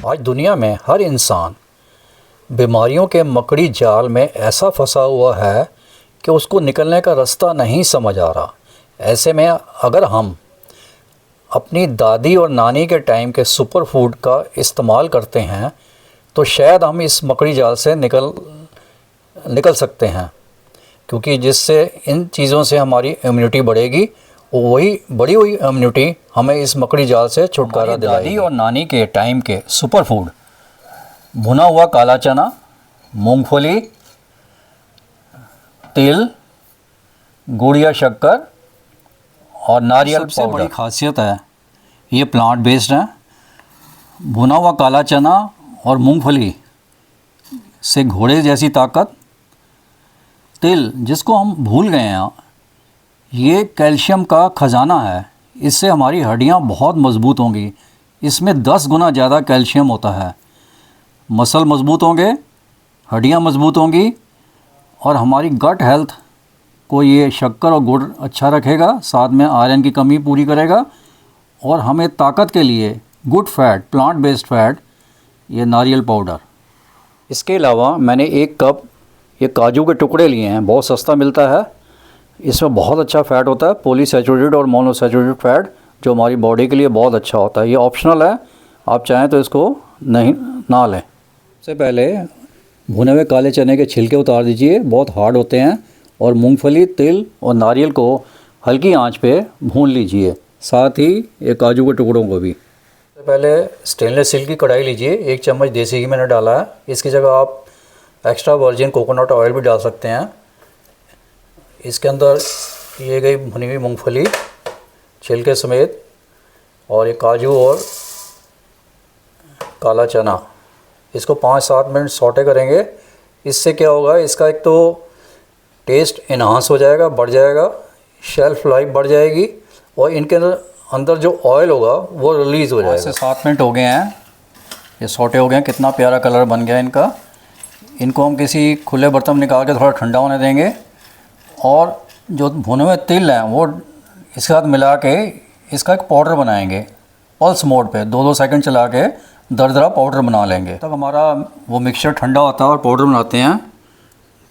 आज दुनिया में हर इंसान बीमारियों के मकड़ी जाल में ऐसा फंसा हुआ है कि उसको निकलने का रास्ता नहीं समझ आ रहा। ऐसे में अगर हम अपनी दादी और नानी के टाइम के सुपर फूड का इस्तेमाल करते हैं तो शायद हम इस मकड़ी जाल से निकल सकते हैं, क्योंकि जिससे इन चीज़ों से हमारी इम्यूनिटी बढ़ेगी, वही बढ़ी हुई इम्यूनिटी हमें इस मकड़ी जाल से छुटकारा दिलाएगी। दादी और नानी के टाइम के सुपर फूड भुना हुआ काला चना, मूंगफली, तिल, गुड़ या शक्कर और नारियल पाउडर। सबसे बड़ी खासियत है ये प्लांट बेस्ड है। भुना हुआ काला चना और मूंगफली से घोड़े जैसी ताकत, तिल जिसको हम भूल गए हैं, ये कैल्शियम का ख़जाना है। इससे हमारी हड्डियां बहुत मज़बूत होंगी। इसमें 10 गुना ज़्यादा कैल्शियम होता है। मसल मज़बूत होंगे, हड्डियां मज़बूत होंगी और हमारी गट हेल्थ को ये शक्कर और गुड़ अच्छा रखेगा। साथ में आयरन की कमी पूरी करेगा और हमें ताकत के लिए good fat, plant based fat, ये नारियल पाउडर। इसके अलावा मैंने 1 कप ये काजू के टुकड़े लिए हैं, बहुत सस्ता मिलता है। इसमें बहुत अच्छा फ़ैट होता है, पॉलीसैचुरेटेड और मोनोसैचुरेटेड फ़ैट, जो हमारी बॉडी के लिए बहुत अच्छा होता है। ये ऑप्शनल है, आप चाहें तो इसको ना लें। सबसे पहले भुने हुए काले चने के छिलके उतार दीजिए, बहुत हार्ड होते हैं, और मूंगफली, तिल और नारियल को हल्की आंच पे भून लीजिए, साथ ही ये काजू के टुकड़ों को भी। सबसे पहले स्टेनलेस स्टील की कढ़ाई लीजिए, 1 चम्मच देसी घी मैंने डाला है। इसकी जगह आप एक्स्ट्रा वर्जिन कोकोनट ऑयल भी डाल सकते हैं। इसके अंदर ये गई भुनी हुई मूंगफली छिलके समेत, और ये काजू और काला चना। इसको 5-7 मिनट सौटे करेंगे। इससे क्या होगा, इसका एक तो टेस्ट इन्हांस हो जाएगा, बढ़ जाएगा, शेल्फ लाइफ बढ़ जाएगी, और इनके अंदर जो ऑयल होगा वो रिलीज़ हो जाएगा। 7 मिनट हो गए हैं, ये सौटे हो गए हैं। कितना प्यारा कलर बन गया इनका। इनको हम किसी खुले बर्तन में निकाल के थोड़ा ठंडा होने देंगे, और जो भुने हुए तिल हैं वो इसके साथ मिला के इसका एक पाउडर बनाएंगे। पल्स मोड पे 2-2 सेकंड चला के दरदरा पाउडर बना लेंगे। तब हमारा वो मिक्सचर ठंडा होता है और पाउडर बनाते हैं।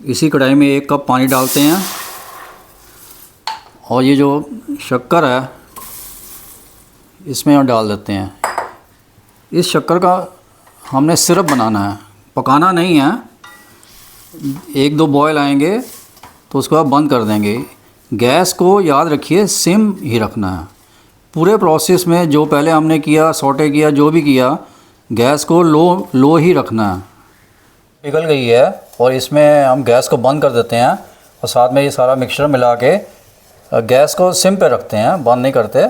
इसी कढ़ाई में 1 कप पानी डालते हैं, और ये जो शक्कर है इसमें हम डाल देते हैं। इस शक्कर का हमने सिरप बनाना है, पकाना नहीं है। 1-2 बॉयल आएंगे तो उसके बाद बंद कर देंगे। गैस को याद रखिए सिम ही रखना है। पूरे प्रोसेस में जो पहले हमने किया, सौटे किया, जो भी किया, गैस को लो ही रखना है। पिघल गई है और इसमें हम गैस को बंद कर देते हैं, और साथ में ये सारा मिक्सचर मिला के गैस को सिम पे रखते हैं, बंद नहीं करते,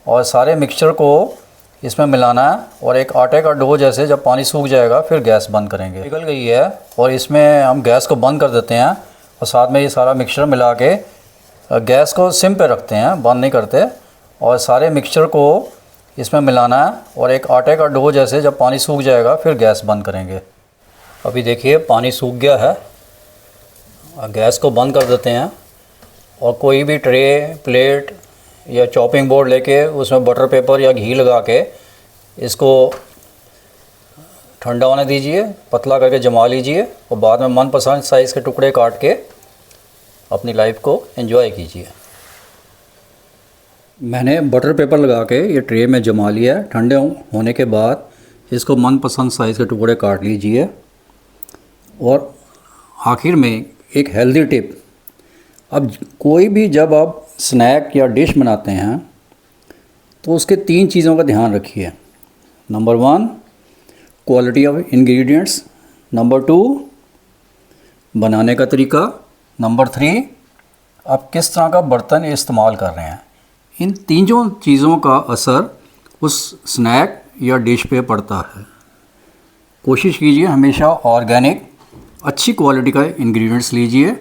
और सारे मिक्सचर को इसमें मिलाना है। और एक आटे का डो जैसे जब पानी सूख जाएगा फिर गैस बंद करेंगे। पिघल गई है और इसमें हम गैस को बंद कर देते हैं, और साथ में ये सारा मिक्सचर मिला के गैस को सिम पे रखते हैं, बंद नहीं करते, और सारे मिक्सचर को इसमें मिलाना है। और एक आटे का डो जैसे जब पानी सूख जाएगा फिर गैस बंद करेंगे। अभी देखिए पानी सूख गया है, गैस को बंद कर देते हैं, और कोई भी ट्रे, प्लेट या चॉपिंग बोर्ड लेके उसमें बटर पेपर या घी लगा के इसको ठंडा होने दीजिए, पतला करके जमा लीजिए, और बाद में मनपसंद साइज़ के टुकड़े काट के अपनी लाइफ को एंजॉय कीजिए। मैंने बटर पेपर लगा के ये ट्रे में जमा लिया है। ठंडे होने के बाद इसको मनपसंद साइज़ के टुकड़े काट लीजिए। और आखिर में एक हेल्दी टिप, अब कोई भी जब आप स्नैक या डिश बनाते हैं तो उसके 3 चीज़ों का ध्यान रखिए। Number 1 quality of ingredients, number 2 बनाने का तरीका, नंबर 3 आप किस तरह का बर्तन इस्तेमाल कर रहे हैं। इन तीनों चीज़ों का असर उस स्नैक या डिश पे पड़ता है। कोशिश कीजिए हमेशा ऑर्गेनिक, अच्छी क्वालिटी का इंग्रेडिएंट्स लीजिए।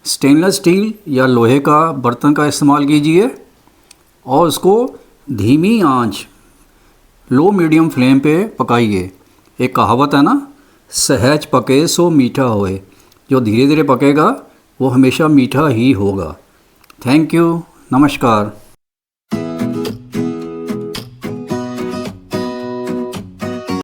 स्टेनलेस स्टील या लोहे का बर्तन का इस्तेमाल कीजिए, और उसको धीमी आंच, लो मीडियम फ्लेम पे पकाइए। एक कहावत है ना, सहज पके सो मीठा होए। जो धीरे धीरे पकेगा वो हमेशा मीठा ही होगा। थैंक यू, नमस्कार।